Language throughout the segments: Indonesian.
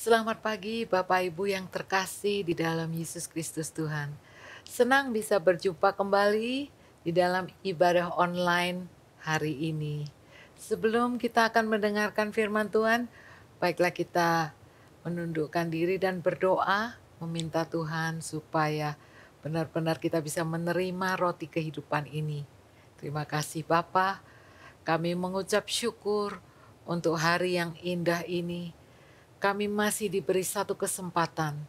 Selamat pagi Bapak Ibu yang terkasih di dalam Yesus Kristus Tuhan. Senang bisa berjumpa kembali di dalam ibadah online hari ini. Sebelum kita akan mendengarkan firman Tuhan, baiklah kita menundukkan diri dan berdoa meminta Tuhan supaya benar-benar kita bisa menerima roti kehidupan ini. Terima kasih Bapa, kami mengucap syukur untuk hari yang indah ini. Kami masih diberi satu kesempatan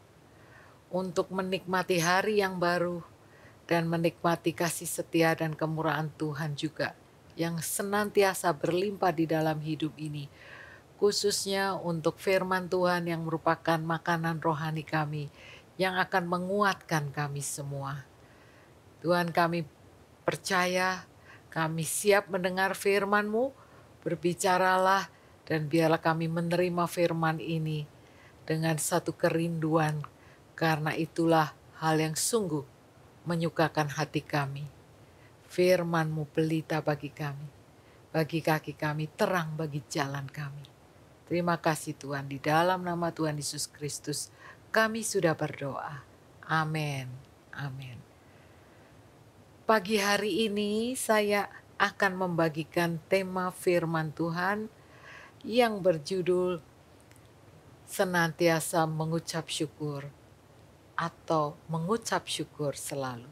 untuk menikmati hari yang baru dan menikmati kasih setia dan kemurahan Tuhan juga yang senantiasa berlimpah di dalam hidup ini. Khususnya untuk firman Tuhan yang merupakan makanan rohani kami yang akan menguatkan kami semua. Tuhan, kami percaya, kami siap mendengar firman-Mu, berbicaralah dan biarlah kami menerima firman ini dengan satu kerinduan, karena itulah hal yang sungguh menyukakan hati kami. Firman-Mu pelita bagi kami, bagi kaki kami, terang bagi jalan kami. Terima kasih Tuhan, di dalam nama Tuhan Yesus Kristus kami sudah berdoa. Amin. Amin. Pagi hari ini saya akan membagikan tema firman Tuhan yang berjudul senantiasa mengucap syukur atau mengucap syukur selalu.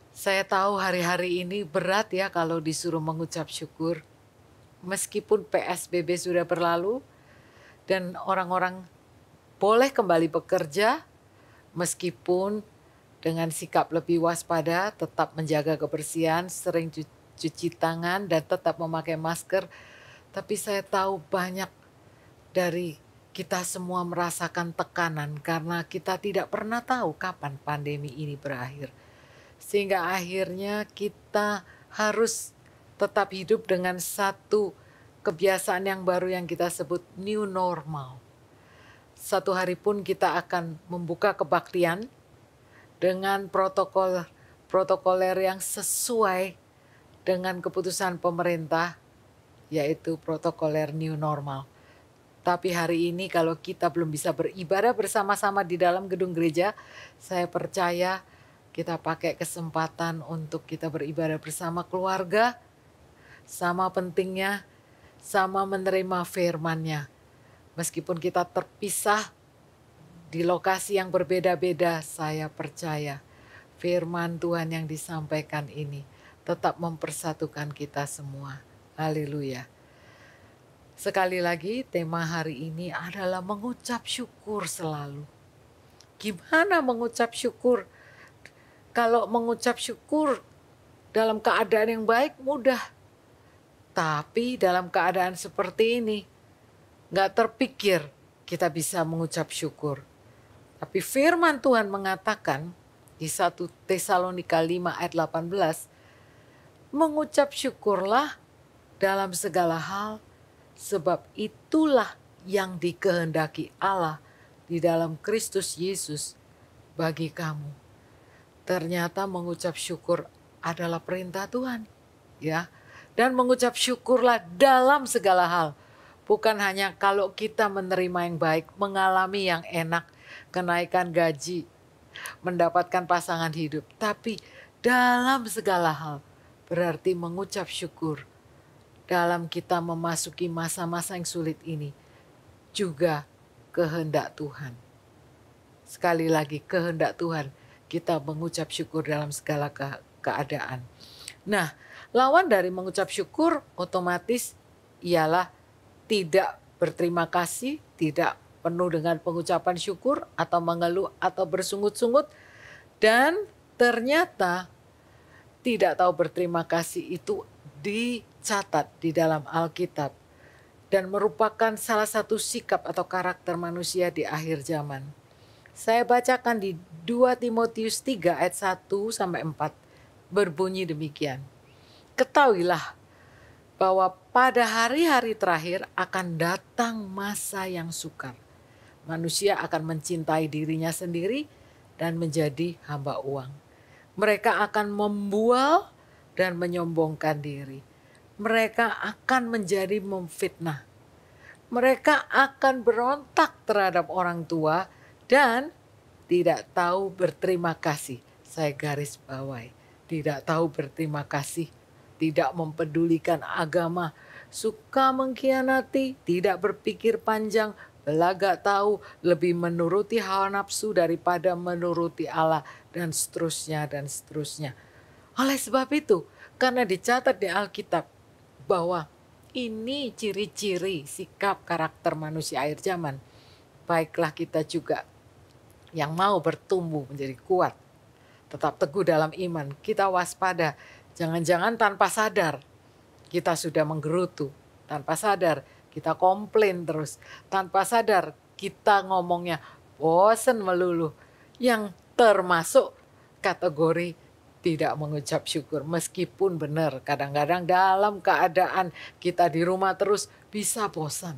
Saya tahu hari-hari ini berat ya kalau disuruh mengucap syukur. Meskipun PSBB sudah berlalu dan orang-orang boleh kembali bekerja, meskipun dengan sikap lebih waspada, tetap menjaga kebersihan, sering cuci tangan dan tetap memakai masker. Tapi saya tahu banyak dari kita semua merasakan tekanan karena kita tidak pernah tahu kapan pandemi ini berakhir. Sehingga akhirnya kita harus tetap hidup dengan satu kebiasaan yang baru yang kita sebut new normal. Satu hari pun kita akan membuka kebaktian dengan protokoler yang sesuai dengan keputusan pemerintah, yaitu protokoler new normal. Tapi hari ini kalau kita belum bisa beribadah bersama-sama di dalam gedung gereja, saya percaya kita pakai kesempatan untuk kita beribadah bersama keluarga, sama pentingnya, sama menerima firman-Nya. Meskipun kita terpisah di lokasi yang berbeda-beda, saya percaya firman Tuhan yang disampaikan ini tetap mempersatukan kita semua. Haleluya. Sekali lagi tema hari ini adalah mengucap syukur selalu. Gimana mengucap syukur? Kalau mengucap syukur dalam keadaan yang baik mudah. Tapi dalam keadaan seperti ini gak terpikir kita bisa mengucap syukur. Tapi firman Tuhan mengatakan di 1 Tesalonika 5 ayat 18, mengucap syukurlah dalam segala hal, sebab itulah yang dikehendaki Allah di dalam Kristus Yesus bagi kamu. Ternyata mengucap syukur adalah perintah Tuhan, ya. Dan mengucap syukurlah dalam segala hal. Bukan hanya kalau kita menerima yang baik, mengalami yang enak, kenaikan gaji, mendapatkan pasangan hidup. Tapi dalam segala hal berarti mengucap syukur. Dalam kita memasuki masa-masa yang sulit ini juga kehendak Tuhan. Sekali lagi kehendak Tuhan, kita mengucap syukur dalam segala keadaan. Nah, lawan dari mengucap syukur otomatis ialah tidak berterima kasih, tidak penuh dengan pengucapan syukur atau mengeluh atau bersungut-sungut, dan ternyata tidak tahu berterima kasih itu dicatat di dalam Alkitab dan merupakan salah satu sikap atau karakter manusia di akhir zaman. Saya bacakan di 2 Timotius 3 ayat 1 sampai 4 berbunyi demikian. Ketahuilah bahwa pada hari-hari terakhir akan datang masa yang sukar. Manusia akan mencintai dirinya sendiri dan menjadi hamba uang. Mereka akan membual dan menyombongkan diri. Mereka akan menjadi memfitnah. Mereka akan berontak terhadap orang tua dan tidak tahu berterima kasih. Saya garis bawahi, tidak tahu berterima kasih, tidak mempedulikan agama, suka mengkhianati, tidak berpikir panjang, belagak tahu, lebih menuruti hawa nafsu daripada menuruti Allah, dan seterusnya dan seterusnya. Oleh sebab itu, karena dicatat di Alkitab bahwa ini ciri-ciri sikap karakter manusia akhir zaman, baiklah kita juga yang mau bertumbuh menjadi kuat, tetap teguh dalam iman, kita waspada. Jangan-jangan tanpa sadar kita sudah menggerutu, tanpa sadar kita komplain terus, tanpa sadar kita ngomongnya bosen melulu, yang termasuk kategori tidak mengucap syukur. Meskipun benar kadang-kadang dalam keadaan kita di rumah terus bisa bosan,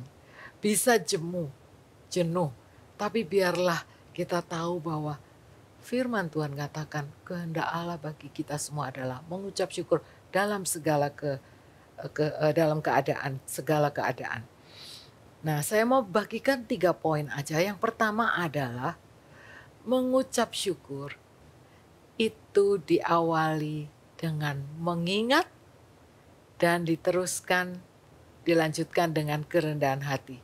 bisa jenuh. Tapi biarlah kita tahu bahwa firman Tuhan katakan kehendak Allah bagi kita semua adalah mengucap syukur dalam segala dalam keadaan, segala keadaan. Nah, saya mau bagikan 3 poin aja. Yang pertama adalah mengucap syukur itu diawali dengan mengingat dan diteruskan, dilanjutkan dengan kerendahan hati.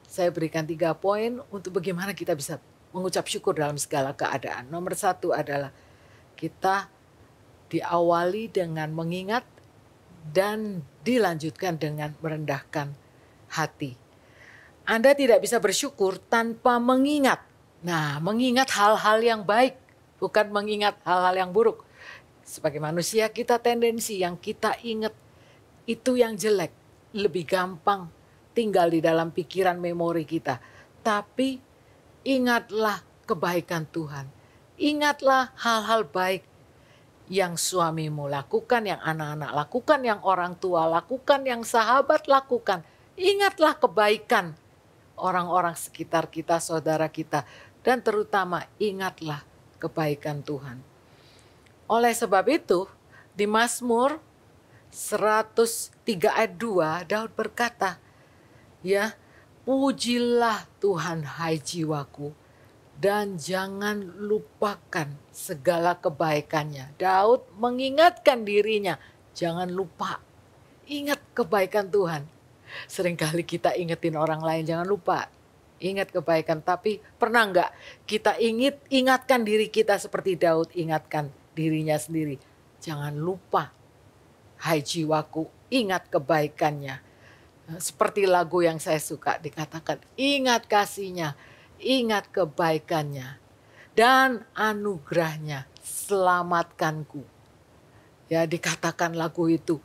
Saya berikan 3 poin untuk bagaimana kita bisa mengucap syukur dalam segala keadaan. Nomor 1 adalah kita diawali dengan mengingat dan dilanjutkan dengan merendahkan hati. Anda tidak bisa bersyukur tanpa mengingat. Nah, mengingat hal-hal yang baik, bukan mengingat hal-hal yang buruk. Sebagai manusia kita tendensi yang kita ingat itu yang jelek, lebih gampang tinggal di dalam pikiran memori kita. Tapi ingatlah kebaikan Tuhan. Ingatlah hal-hal baik yang suamimu lakukan, yang anak-anak lakukan, yang orang tua lakukan, yang sahabat lakukan. Ingatlah kebaikan orang-orang sekitar kita, saudara kita. Dan terutama ingatlah kebaikan Tuhan. Oleh sebab itu, di Mazmur 103 ayat 2, Daud berkata, ya, pujilah Tuhan hai jiwaku, dan jangan lupakan segala kebaikannya. Daud mengingatkan dirinya, jangan lupa, ingat kebaikan Tuhan. Seringkali kita ingetin orang lain, jangan lupa, ingat kebaikan. Tapi pernah enggak kita ingatkan diri kita seperti Daud ingatkan dirinya sendiri. Jangan lupa, hai jiwaku, ingat kebaikannya. Seperti lagu yang saya suka dikatakan, ingat kasihnya, ingat kebaikannya, dan anugerahnya, selamatkanku. Ya, dikatakan lagu itu,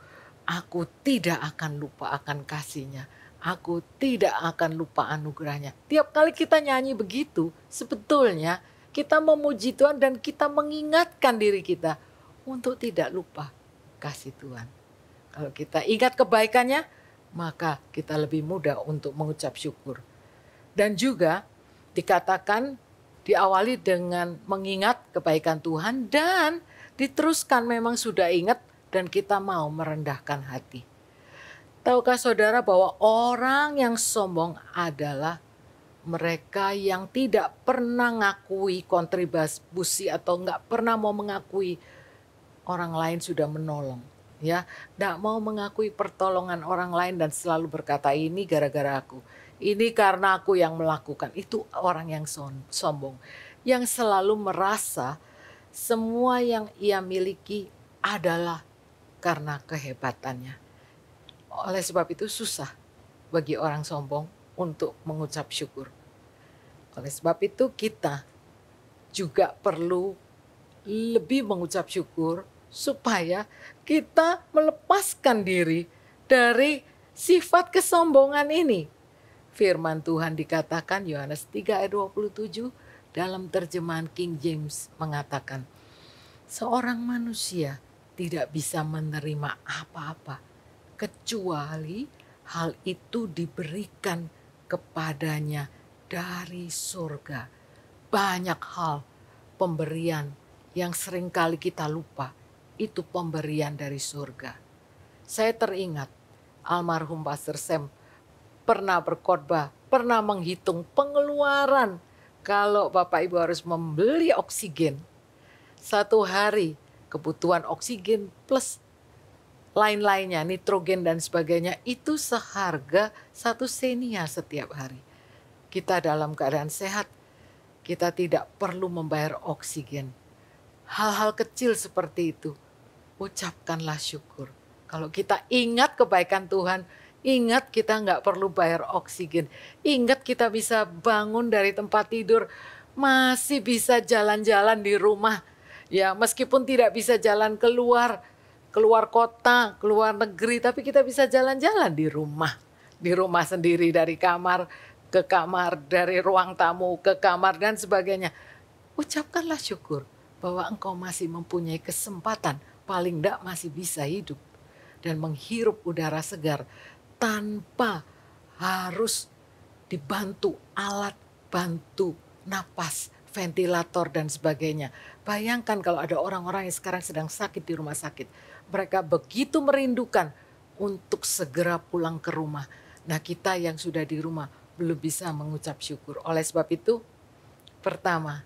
aku tidak akan lupa akan kasihnya, aku tidak akan lupa anugerahnya. Tiap kali kita nyanyi begitu, sebetulnya kita memuji Tuhan dan kita mengingatkan diri kita untuk tidak lupa kasih Tuhan. Kalau kita ingat kebaikannya, maka kita lebih mudah untuk mengucap syukur. Dan juga dikatakan diawali dengan mengingat kebaikan Tuhan dan diteruskan memang sudah ingat dan kita mau merendahkan hati. Tahukah saudara bahwa orang yang sombong adalah mereka yang tidak pernah ngakui kontribusi atau nggak pernah mau mengakui orang lain sudah menolong. Ya, nggak mau mengakui pertolongan orang lain dan selalu berkata ini gara-gara aku. Ini karena aku yang melakukan. Itu orang yang sombong. Yang selalu merasa semua yang ia miliki adalah karena kehebatannya. Oleh sebab itu susah bagi orang sombong untuk mengucap syukur. Oleh sebab itu kita juga perlu lebih mengucap syukur supaya kita melepaskan diri dari sifat kesombongan ini. Firman Tuhan dikatakan Yohanes 3 ayat 27 dalam terjemahan King James mengatakan, seorang manusia tidak bisa menerima apa-apa kecuali hal itu diberikan kepadanya dari surga. Banyak hal pemberian yang seringkali kita lupa, itu pemberian dari surga. Saya teringat almarhum Pastor Sam pernah berkhotbah, pernah menghitung pengeluaran kalau Bapak Ibu harus membeli oksigen. Satu hari kebutuhan oksigen plus lain-lainnya, nitrogen dan sebagainya, itu seharga 1 senia setiap hari. Kita dalam keadaan sehat, kita tidak perlu membayar oksigen. Hal-hal kecil seperti itu, ucapkanlah syukur. Kalau kita ingat kebaikan Tuhan, ingat kita nggak perlu bayar oksigen. Ingat kita bisa bangun dari tempat tidur, masih bisa jalan-jalan di rumah. Ya, meskipun tidak bisa jalan keluar kota, keluar negeri, tapi kita bisa jalan-jalan di rumah. Di rumah sendiri, dari kamar ke kamar, dari ruang tamu ke kamar dan sebagainya. Ucapkanlah syukur bahwa engkau masih mempunyai kesempatan, paling tidak masih bisa hidup dan menghirup udara segar tanpa harus dibantu alat bantu napas, ventilator dan sebagainya. Bayangkan kalau ada orang-orang yang sekarang sedang sakit di rumah sakit. Mereka begitu merindukan untuk segera pulang ke rumah. Nah, kita yang sudah di rumah belum bisa mengucap syukur. Oleh sebab itu, pertama,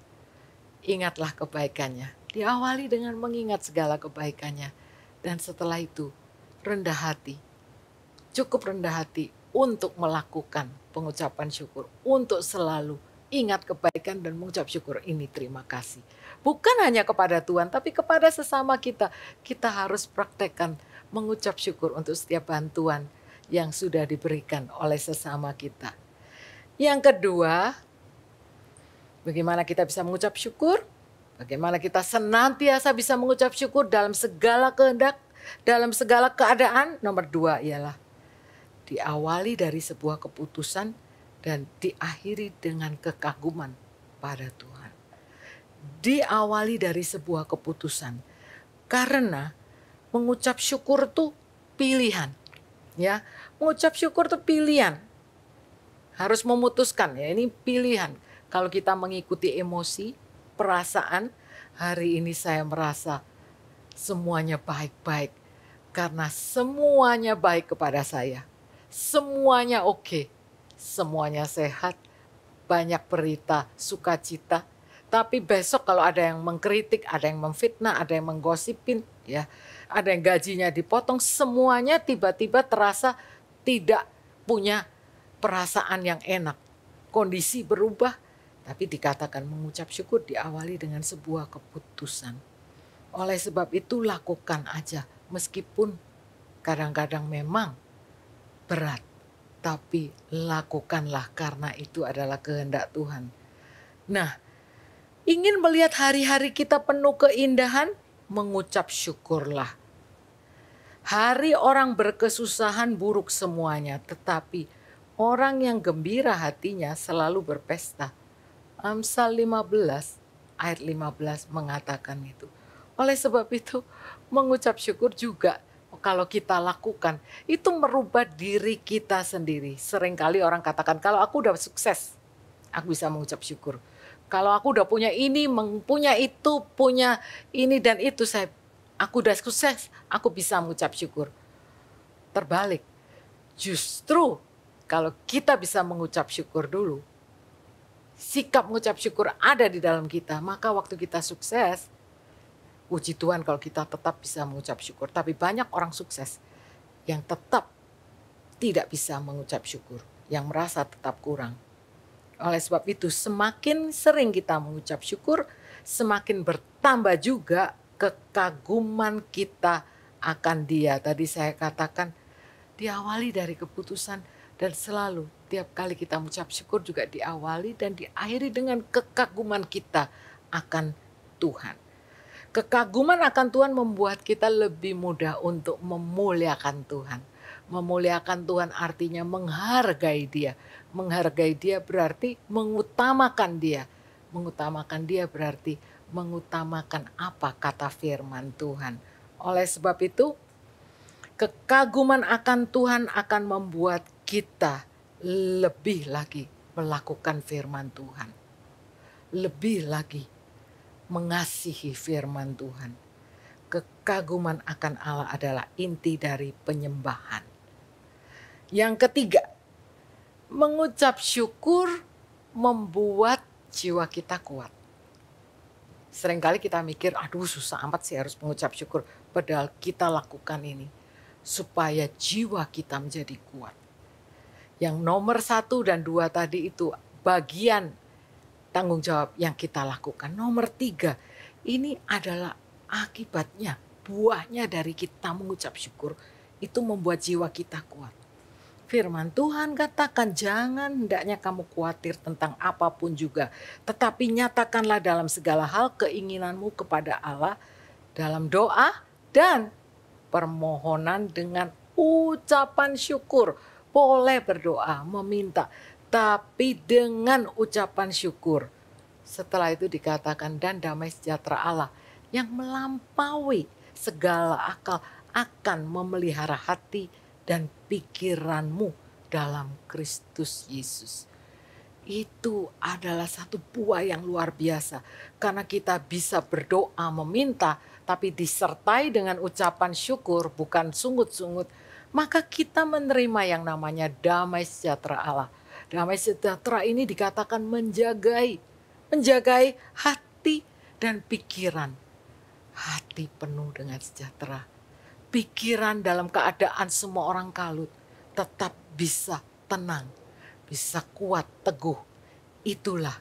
ingatlah kebaikannya. Diawali dengan mengingat segala kebaikannya. Dan setelah itu, rendah hati. Cukup rendah hati untuk melakukan pengucapan syukur. Untuk selalu ingat kebaikan dan mengucap syukur. Ini terima kasih. Bukan hanya kepada Tuhan, tapi kepada sesama kita. Kita harus praktekkan mengucap syukur untuk setiap bantuan yang sudah diberikan oleh sesama kita. Yang kedua, bagaimana kita bisa mengucap syukur? Bagaimana kita senantiasa bisa mengucap syukur dalam segala kehendak, dalam segala keadaan? Nomor 2 ialah diawali dari sebuah keputusan dan diakhiri dengan kekaguman pada Tuhan. Diawali dari sebuah keputusan. Karena mengucap syukur itu pilihan. Ya, mengucap syukur itu pilihan. Harus memutuskan, ya, ini pilihan. Kalau kita mengikuti emosi, perasaan, hari ini saya merasa semuanya baik-baik. Karena semuanya baik kepada saya. Semuanya oke. Semuanya sehat. Banyak berita, sukacita. Tapi besok kalau ada yang mengkritik, ada yang memfitnah, ada yang menggosipin, ya, ada yang gajinya dipotong, semuanya tiba-tiba terasa tidak punya perasaan yang enak. Kondisi berubah, tapi dikatakan mengucap syukur diawali dengan sebuah keputusan. Oleh sebab itu lakukan aja, meskipun kadang-kadang memang berat, tapi lakukanlah karena itu adalah kehendak Tuhan. Nah, ingin melihat hari-hari kita penuh keindahan, mengucap syukurlah. Hari orang berkesusahan buruk semuanya, tetapi orang yang gembira hatinya selalu berpesta. Amsal 15 ayat 15 mengatakan itu. Oleh sebab itu mengucap syukur juga kalau kita lakukan itu merubah diri kita sendiri. Seringkali orang katakan kalau aku udah sukses, aku bisa mengucap syukur. Kalau aku udah punya ini, punya itu, punya ini dan itu, aku udah sukses, aku bisa mengucap syukur. Terbalik, justru kalau kita bisa mengucap syukur dulu, sikap mengucap syukur ada di dalam kita, maka waktu kita sukses, puji Tuhan kalau kita tetap bisa mengucap syukur. Tapi banyak orang sukses yang tetap tidak bisa mengucap syukur, yang merasa tetap kurang. Oleh sebab itu semakin sering kita mengucap syukur, semakin bertambah juga kekaguman kita akan Dia. Tadi saya katakan diawali dari keputusan dan selalu tiap kali kita mengucap syukur juga diawali dan diakhiri dengan kekaguman kita akan Tuhan. Kekaguman akan Tuhan membuat kita lebih mudah untuk memuliakan Tuhan. Memuliakan Tuhan artinya menghargai Dia. Menghargai Dia berarti mengutamakan Dia. Mengutamakan Dia berarti mengutamakan apa kata firman Tuhan. Oleh sebab itu, kekaguman akan Tuhan akan membuat kita lebih lagi melakukan firman Tuhan. Lebih lagi mengasihi firman Tuhan. Kekaguman akan Allah adalah inti dari penyembahan. Yang ketiga, Mengucap syukur membuat jiwa kita kuat. Seringkali kita mikir, aduh susah amat sih harus mengucap syukur. Padahal kita lakukan ini supaya jiwa kita menjadi kuat. Yang nomor 1 dan 2 tadi itu bagian tanggung jawab yang kita lakukan. Nomor 3, ini adalah akibatnya, buahnya dari kita mengucap syukur. Itu membuat jiwa kita kuat. Firman Tuhan katakan, jangan hendaknya kamu khawatir tentang apapun juga. Tetapi nyatakanlah dalam segala hal keinginanmu kepada Allah dalam doa dan permohonan dengan ucapan syukur. Boleh berdoa, meminta, tapi dengan ucapan syukur. Setelah itu dikatakan, dan damai sejahtera Allah yang melampaui segala akal akan memelihara hati dan pikiranmu dalam Kristus Yesus. Itu adalah satu buah yang luar biasa. Karena kita bisa berdoa meminta, tapi disertai dengan ucapan syukur, bukan sungut-sungut. Maka kita menerima yang namanya damai sejahtera Allah. Damai sejahtera ini dikatakan menjagai hati dan pikiran. Hati penuh dengan sejahtera. Pikiran dalam keadaan semua orang kalut tetap bisa tenang, bisa kuat, teguh. Itulah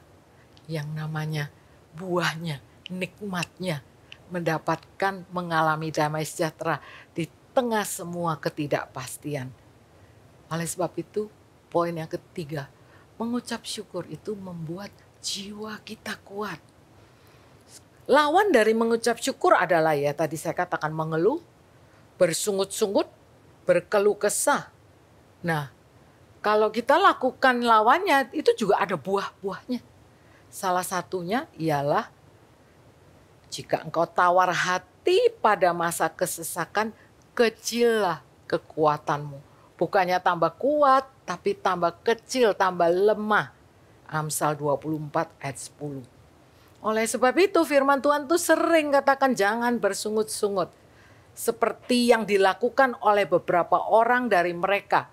yang namanya buahnya, nikmatnya mendapatkan mengalami damai sejahtera di tengah semua ketidakpastian. Oleh sebab itu, poin yang ketiga, mengucap syukur itu membuat jiwa kita kuat. Lawan dari mengucap syukur adalah ya tadi saya katakan mengeluh, bersungut-sungut, berkeluh kesah. Nah, kalau kita lakukan lawannya itu juga ada buah-buahnya. Salah satunya ialah jika engkau tawar hati pada masa kesesakan, kecillah kekuatanmu. Bukannya tambah kuat, tapi tambah kecil, tambah lemah. Amsal 24 ayat 10. Oleh sebab itu firman Tuhan tuh sering katakan jangan bersungut-sungut. Seperti yang dilakukan oleh beberapa orang dari mereka.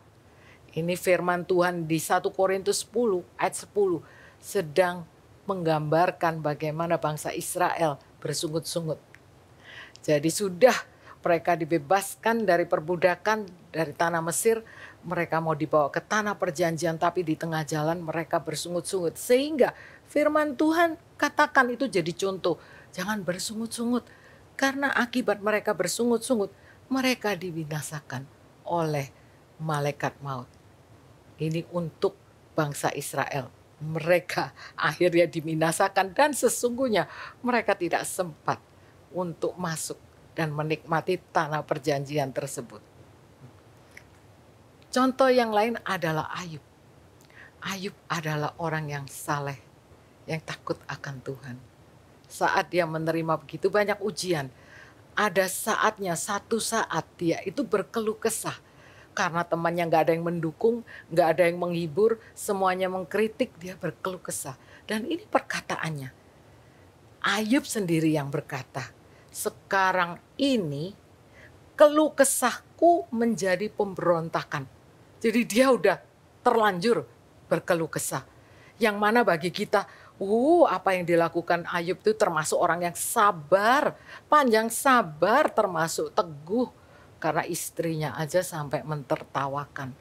Ini firman Tuhan di 1 Korintus 10 ayat 10 sedang menggambarkan bagaimana bangsa Israel bersungut-sungut. Jadi sudah mereka dibebaskan dari perbudakan dari tanah Mesir, mereka mau dibawa ke tanah perjanjian tapi di tengah jalan mereka bersungut-sungut. Sehingga firman Tuhan katakan itu jadi contoh, jangan bersungut-sungut. Karena akibat mereka bersungut-sungut, mereka dibinasakan oleh malaikat maut. Ini untuk bangsa Israel. Mereka akhirnya dibinasakan dan sesungguhnya mereka tidak sempat untuk masuk dan menikmati tanah perjanjian tersebut. Contoh yang lain adalah Ayub. Ayub adalah orang yang saleh, yang takut akan Tuhan. Saat dia menerima begitu banyak ujian, ada saatnya satu saat dia itu berkeluh kesah. Karena temannya gak ada yang mendukung, gak ada yang menghibur, semuanya mengkritik, dia berkeluh kesah. Dan ini perkataannya. Ayub sendiri yang berkata, sekarang ini keluh kesahku menjadi pemberontakan. Jadi dia udah terlanjur berkeluh kesah. Yang mana bagi kita, apa yang dilakukan Ayub itu termasuk orang yang sabar, panjang sabar, termasuk teguh. Karena istrinya aja sampai mentertawakan.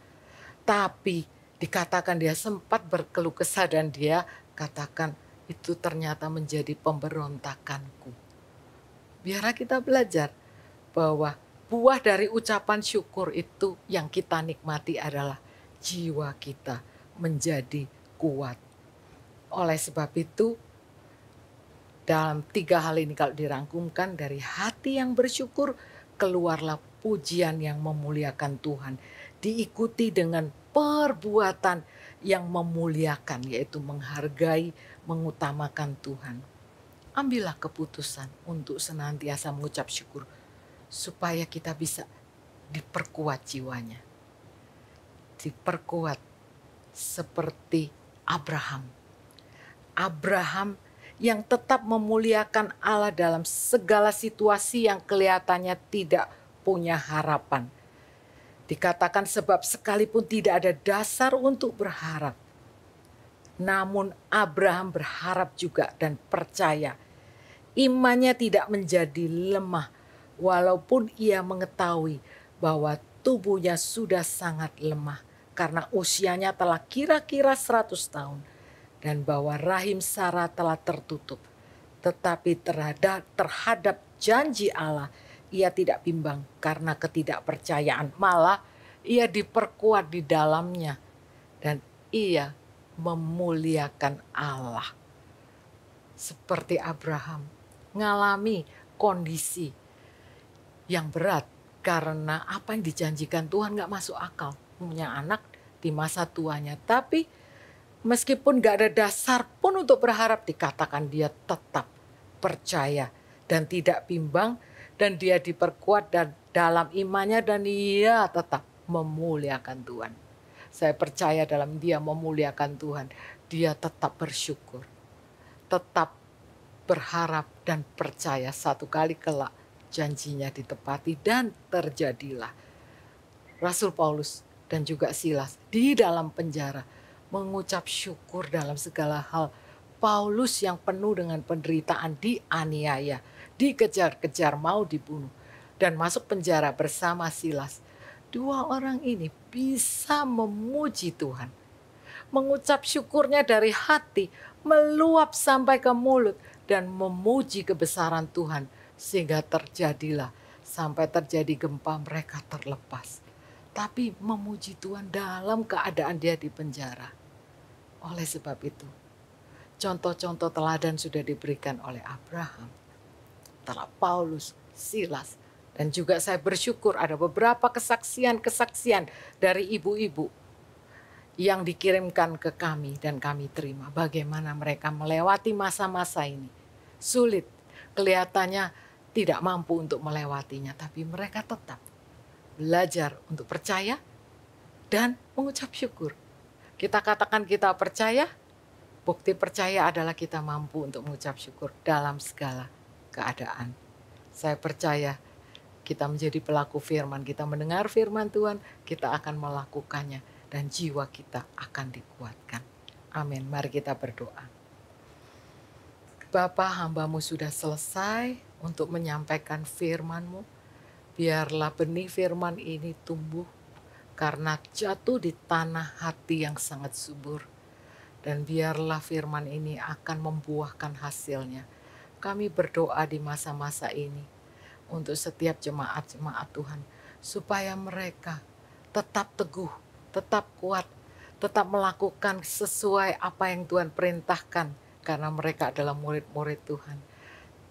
Tapi dikatakan dia sempat berkeluh kesah dan dia katakan itu ternyata menjadi pemberontakanku. Biarlah kita belajar bahwa buah dari ucapan syukur itu yang kita nikmati adalah jiwa kita menjadi kuat. Oleh sebab itu, dalam 3 hal ini kalau dirangkumkan, dari hati yang bersyukur, keluarlah pujian yang memuliakan Tuhan. Diikuti dengan perbuatan yang memuliakan, yaitu menghargai, mengutamakan Tuhan. Ambillah keputusan untuk senantiasa mengucap syukur, supaya kita bisa diperkuat jiwanya. Diperkuat seperti Abraham. Abraham yang tetap memuliakan Allah dalam segala situasi yang kelihatannya tidak punya harapan. Dikatakan sebab sekalipun tidak ada dasar untuk berharap, namun Abraham berharap juga dan percaya. Imannya tidak menjadi lemah walaupun ia mengetahui bahwa tubuhnya sudah sangat lemah karena usianya telah kira-kira 100 tahun dan bahwa rahim Sarah telah tertutup. Tetapi terhadap janji Allah ia tidak bimbang karena ketidakpercayaan, malah ia diperkuat di dalamnya dan ia memuliakan Allah. Seperti Abraham mengalami kondisi yang berat karena apa yang dijanjikan Tuhan gak masuk akal. Punya anak di masa tuanya, tapi meskipun gak ada dasar pun untuk berharap, dikatakan dia tetap percaya dan tidak bimbang, dan dia diperkuat dan dalam imannya dan dia tetap memuliakan Tuhan. Saya percaya dalam dia memuliakan Tuhan, dia tetap bersyukur, tetap berharap dan percaya satu kali kelak janjinya ditepati dan terjadilah. Rasul Paulus dan juga Silas di dalam penjara mengucap syukur dalam segala hal. Paulus yang penuh dengan penderitaan, dianiaya, dikejar-kejar, mau dibunuh, dan masuk penjara bersama Silas. Dua orang ini bisa memuji Tuhan, mengucap syukurnya dari hati, meluap sampai ke mulut, dan memuji kebesaran Tuhan, sehingga terjadilah, sampai terjadi gempa mereka terlepas. Tapi memuji Tuhan dalam keadaan dia di penjara. Oleh sebab itu, contoh-contoh teladan sudah diberikan oleh Abraham, telah Paulus, Silas, dan juga saya bersyukur ada beberapa kesaksian-kesaksian dari ibu-ibu yang dikirimkan ke kami dan kami terima. Bagaimana mereka melewati masa-masa ini. Sulit, kelihatannya tidak mampu untuk melewatinya, tapi mereka tetap belajar untuk percaya dan mengucap syukur. Kita katakan kita percaya, bukti percaya adalah kita mampu untuk mengucap syukur dalam segala keadaan. Saya percaya kita menjadi pelaku firman, kita mendengar firman Tuhan, kita akan melakukannya dan jiwa kita akan dikuatkan. Amin. Mari kita berdoa. Bapa, hamba-Mu sudah selesai untuk menyampaikan firman-Mu. Biarlah benih firman ini tumbuh karena jatuh di tanah hati yang sangat subur. Dan biarlah firman ini akan membuahkan hasilnya. Kami berdoa di masa-masa ini untuk setiap jemaat-jemaat Tuhan, supaya mereka tetap teguh, tetap kuat, tetap melakukan sesuai apa yang Tuhan perintahkan, karena mereka adalah murid-murid Tuhan.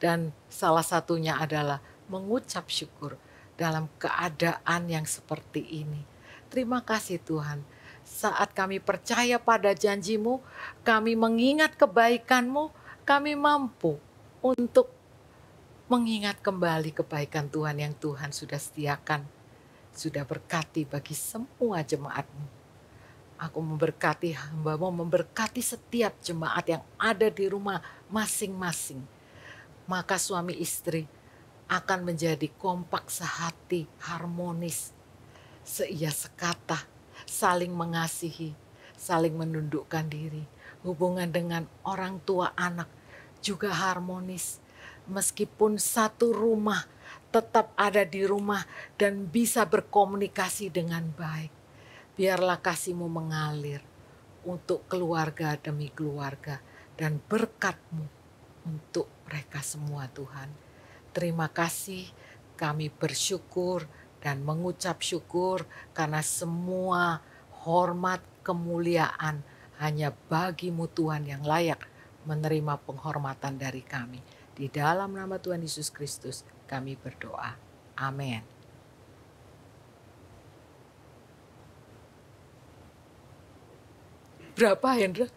Dan salah satunya adalah mengucap syukur dalam keadaan yang seperti ini. Terima kasih Tuhan. Saat kami percaya pada janji-Mu, kami mengingat kebaikan-Mu, kami mampu untuk mengingat kembali kebaikan Tuhan yang Tuhan sudah sediakan, sudah berkati bagi semua jemaat-Mu. Aku memberkati hamba-Mu, memberkati setiap jemaat yang ada di rumah masing-masing. Maka suami istri akan menjadi kompak sehati, harmonis, seia sekata, saling mengasihi, saling menundukkan diri. Hubungan dengan orang tua anak juga harmonis. Meskipun satu rumah, tetap ada di rumah dan bisa berkomunikasi dengan baik. Biarlah kasih-Mu mengalir untuk keluarga demi keluarga dan berkat-Mu untuk mereka semua Tuhan. Terima kasih, kami bersyukur dan mengucap syukur karena semua hormat kemuliaan hanya bagi-Mu Tuhan yang layak menerima penghormatan dari kami. Di dalam nama Tuhan Yesus Kristus kami berdoa. Amin. Berapa Hendra?